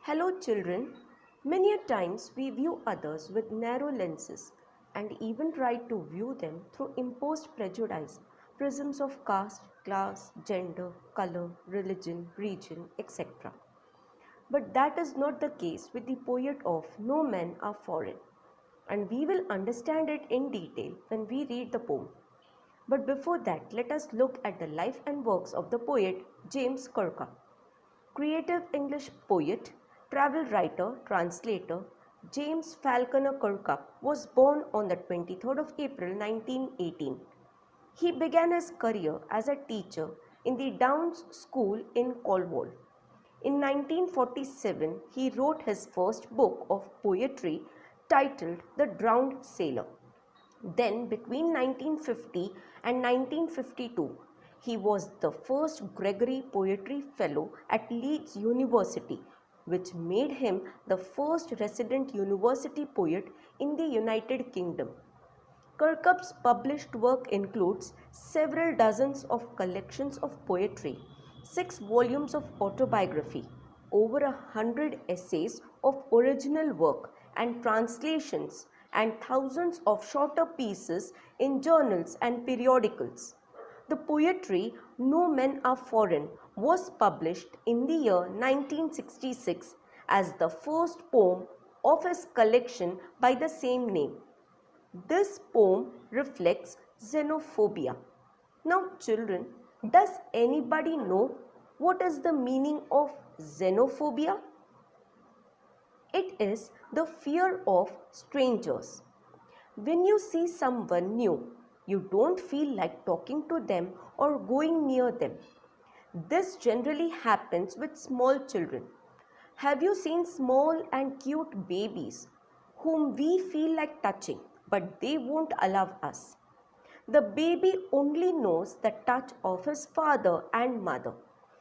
Hello, children. Many a times we view others with narrow lenses and even try to view them through imposed prejudice, prisms of caste, class, gender, color, religion, region, etc. But that is not the case with the poet of No Men Are Foreign, and we will understand it in detail when we read the poem. But before that, let us look at the life and works of the poet James Kirkup. Creative English poet, travel writer, translator, James Falconer Kirkup was born on the 23rd of April 1918. He began his career as a teacher in the Downs School in Cornwall. In 1947, he wrote his first book of poetry titled The Drowned Sailor. Then, between 1950 and 1952, he was the first Gregory Poetry Fellow at Leeds University, which made him the first resident university poet in the United Kingdom. Kirkup's published work includes several dozens of collections of poetry, 6 volumes of autobiography, over 100 essays of original work and translations, and thousands of shorter pieces in journals and periodicals. The poetry No Men Are Foreign was published in the year 1966 as the first poem of his collection by the same name. This poem reflects xenophobia. Now, children, does anybody know what is the meaning of xenophobia? It is the fear of strangers. When you see someone new, you don't feel like talking to them or going near them. This generally happens with small children. Have you seen small and cute babies whom we feel like touching, but they won't allow us? The baby only knows the touch of his father and mother,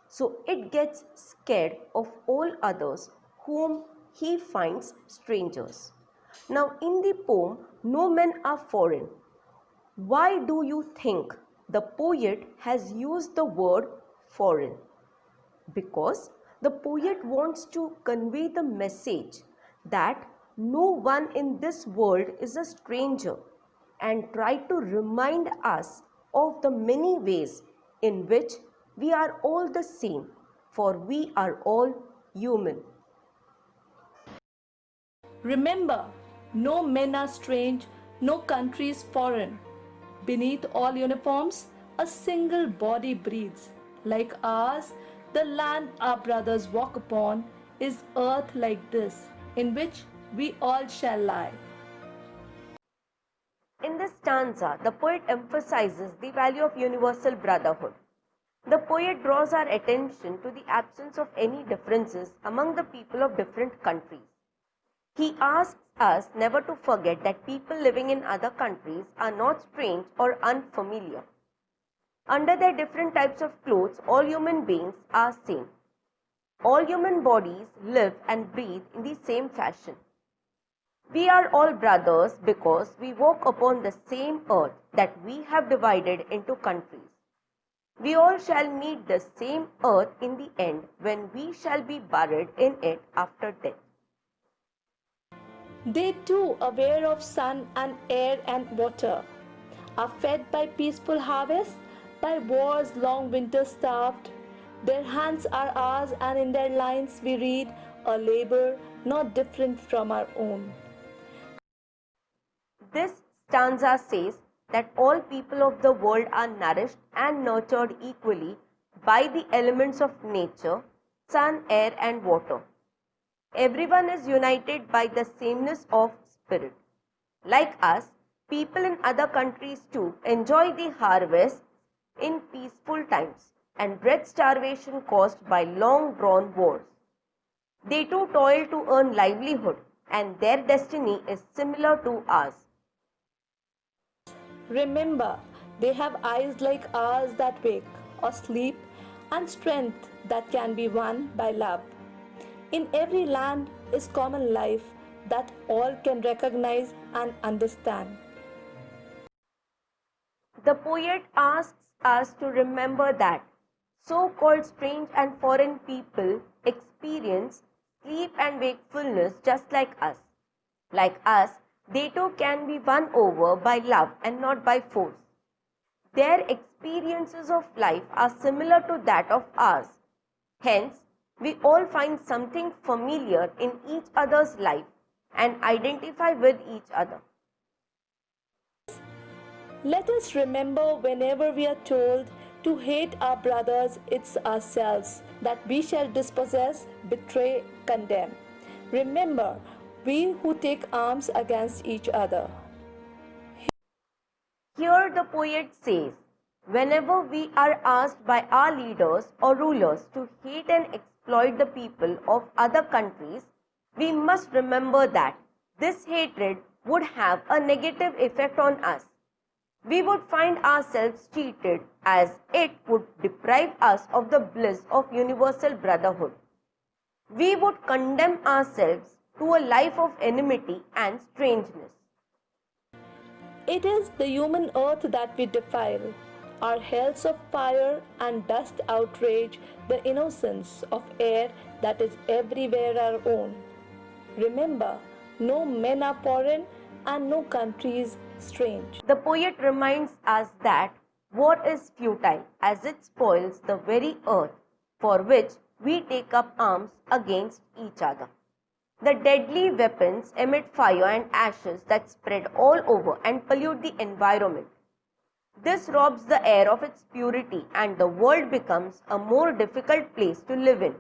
so it gets scared of all others whom he finds strangers. Now, in the poem No Men Are Foreign, why do you think the poet has used the word foreign? Because the poet wants to convey the message that no one in this world is a stranger, and try to remind us of the many ways in which we are all the same, for we are all human. Remember, no men are strange, no country is foreign. Beneath all uniforms, a single body breathes. Like ours, the land our brothers walk upon is earth like this, in which we all shall lie. In this stanza, the poet emphasizes the value of universal brotherhood. The poet draws our attention to the absence of any differences among the people of different countries. He asks us never to forget that people living in other countries are not strange or unfamiliar. Under their different types of clothes, all human beings are same. All human bodies live and breathe in the same fashion. We are all brothers because we walk upon the same earth that we have divided into countries. We all shall meet the same earth in the end when we shall be buried in it after death. They too, aware of sun and air and water, are fed by peaceful harvests, by war's long winter starved. Their hands are ours, and in their lines we read a labor not different from our own. This stanza says that all people of the world are nourished and nurtured equally by the elements of nature, sun, air and water. Everyone is united by the sameness of spirit. Like us, people in other countries too enjoy the harvest in peaceful times and dread starvation caused by long-drawn wars. They too toil to earn livelihood, and their destiny is similar to ours. Remember, they have eyes like ours that wake or sleep, and strength that can be won by love. In every land is common life that all can recognize and understand. The poet asks us to remember that so-called strange and foreign people experience sleep and wakefulness just like us. Like us, they too can be won over by love and not by force. Their experiences of life are similar to that of ours. Hence, we all find something familiar in each other's life and identify with each other. Let us remember whenever we are told to hate our brothers, it's ourselves that we shall dispossess, betray, condemn. Remember, we who take arms against each other. Here the poet says, whenever we are asked by our leaders or rulers to hate and exploit the people of other countries, we must remember that this hatred would have a negative effect on us. We would find ourselves cheated, as it would deprive us of the bliss of universal brotherhood. We would condemn ourselves to a life of enmity and strangeness. It is the human earth that we defile. Our hells of fire and dust outrage the innocence of air that is everywhere our own. Remember, no men are foreign and no country is strange. The poet reminds us that war is futile as it spoils the very earth for which we take up arms against each other. The deadly weapons emit fire and ashes that spread all over and pollute the environment. This robs the air of its purity and the world becomes a more difficult place to live in.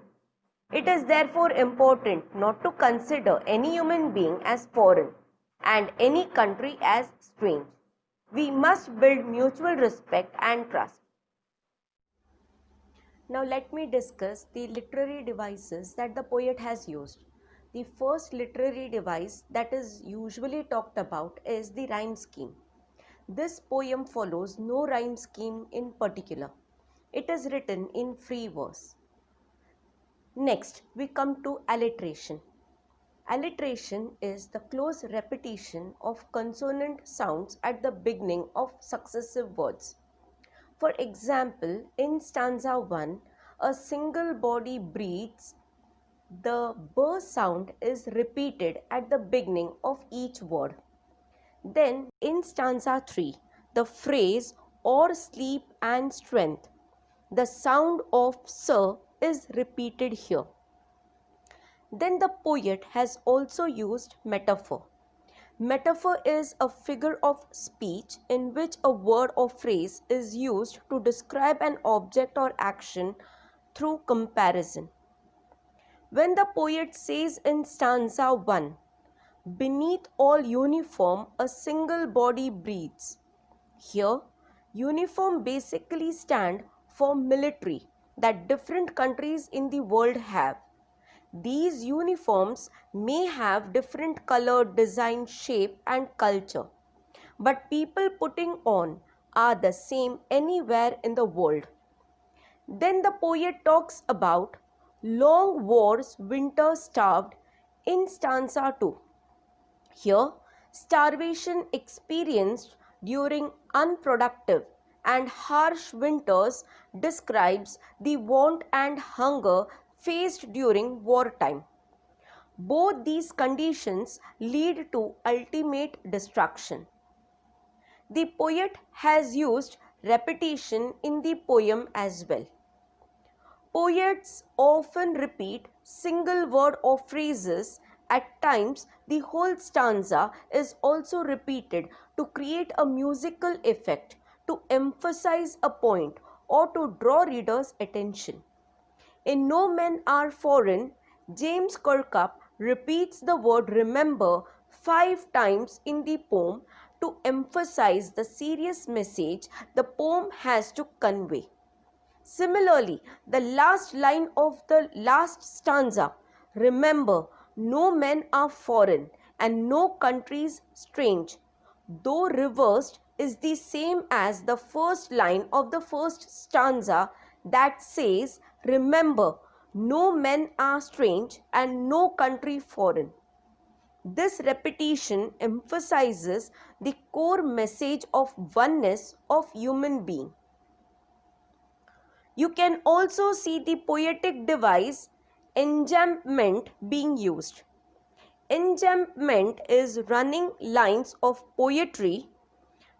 It is therefore important not to consider any human being as foreign and any country as strange. We must build mutual respect and trust. Now let me discuss the literary devices that the poet has used. The first literary device that is usually talked about is the rhyme scheme. This poem follows no rhyme scheme in particular. It is written in free verse. Next, we come to alliteration. Alliteration is the close repetition of consonant sounds at the beginning of successive words. For example, in stanza 1, a single body breathes. The b sound is repeated at the beginning of each word. Then in stanza 3, the phrase or sleep and strength, the sound of s is repeated here. Then the poet has also used metaphor. Metaphor is a figure of speech in which a word or phrase is used to describe an object or action through comparison. When the poet says in stanza 1, beneath all uniform a single body breathes. Here, uniform basically stand for military that different countries in the world have. These uniforms may have different color, design, shape and culture, but people putting on are the same anywhere in the world. Then the poet talks about long wars, winter starved in stanza 2. Here, starvation experienced during unproductive and harsh winters describes the want and hunger faced during wartime. Both these conditions lead to ultimate destruction. The poet has used repetition in the poem as well. Poets often repeat single word or phrases. At times, the whole stanza is also repeated to create a musical effect, to emphasize a point, or to draw readers' attention. In No Men Are Foreign, James Kirkup repeats the word remember 5 times in the poem to emphasize the serious message the poem has to convey. Similarly, the last line of the last stanza, remember, no men are foreign and no countries strange, though reversed, is the same as the first line of the first stanza that says, remember, no men are strange and no country foreign. This repetition emphasizes the core message of oneness of human being. You can also see the poetic device enjambment being used. Enjambment is running lines of poetry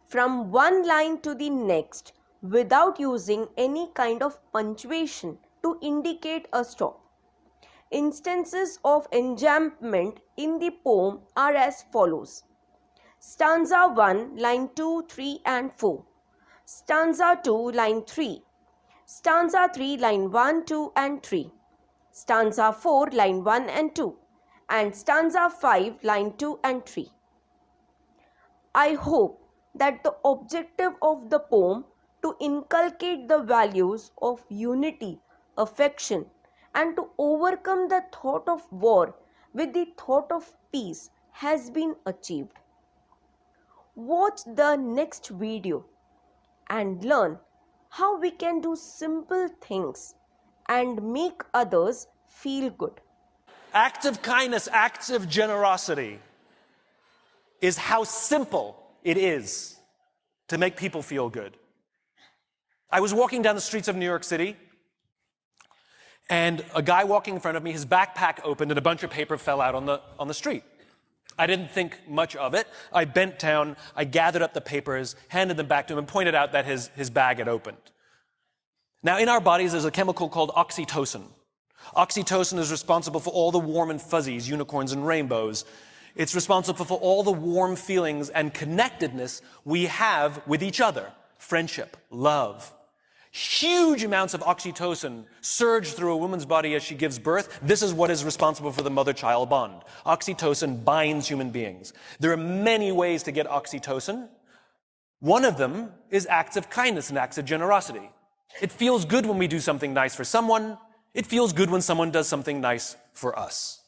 from one line to the next without using any kind of punctuation to indicate a stop. Instances of enjambment in the poem are as follows. Stanza 1, line 2, 3 and 4. Stanza 2, line 3. Stanza 3, line 1, 2 and 3. Stanza 4, line 1 and 2. And stanza 5, line 2 and 3. I hope that the objective of the poem to inculcate the values of unity, affection, and to overcome the thought of war with the thought of peace has been achieved. Watch the next video and learn how we can do simple things and make others feel good. Acts of kindness, acts of generosity is how simple it is to make people feel good. I was walking down the streets of New York City, and a guy walking in front of me, his backpack opened and a bunch of paper fell out on the street. I didn't think much of it. I bent down, I gathered up the papers, handed them back to him, and pointed out that his bag had opened. Now, in our bodies, there's a chemical called oxytocin. Oxytocin is responsible for all the warm and fuzzies, unicorns and rainbows. It's responsible for all the warm feelings and connectedness we have with each other. Friendship, love. Huge amounts of oxytocin surge through a woman's body as she gives birth. This is what is responsible for the mother-child bond. Oxytocin binds human beings. There are many ways to get oxytocin. One of them is acts of kindness and acts of generosity. It feels good when we do something nice for someone. It feels good when someone does something nice for us.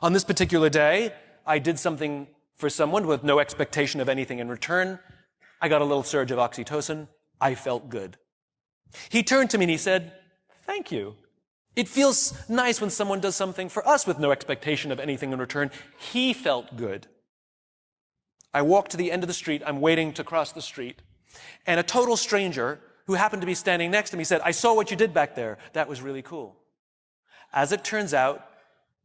On this particular day, I did something for someone with no expectation of anything in return. I got a little surge of oxytocin. I felt good. He turned to me and he said, "Thank you. It feels nice when someone does something for us with no expectation of anything in return." He felt good. I walked to the end of the street. I'm waiting to cross the street. And a total stranger who happened to be standing next to me said, "I saw what you did back there. That was really cool." As it turns out,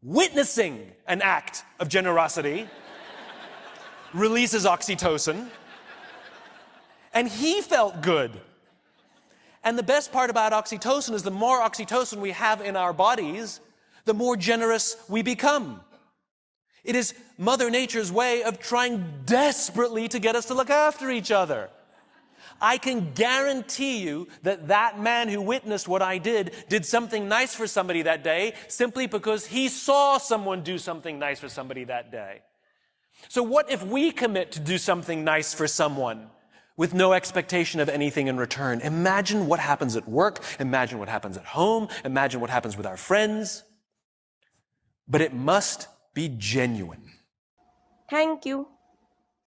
witnessing an act of generosity releases oxytocin, and he felt good. And the best part about oxytocin is the more oxytocin we have in our bodies, the more generous we become. It is Mother Nature's way of trying desperately to get us to look after each other. I can guarantee you that that man who witnessed what I did something nice for somebody that day simply because he saw someone do something nice for somebody that day. So what if we commit to do something nice for someone with no expectation of anything in return? Imagine what happens at work. Imagine what happens at home. Imagine what happens with our friends. But it must be genuine. Thank you.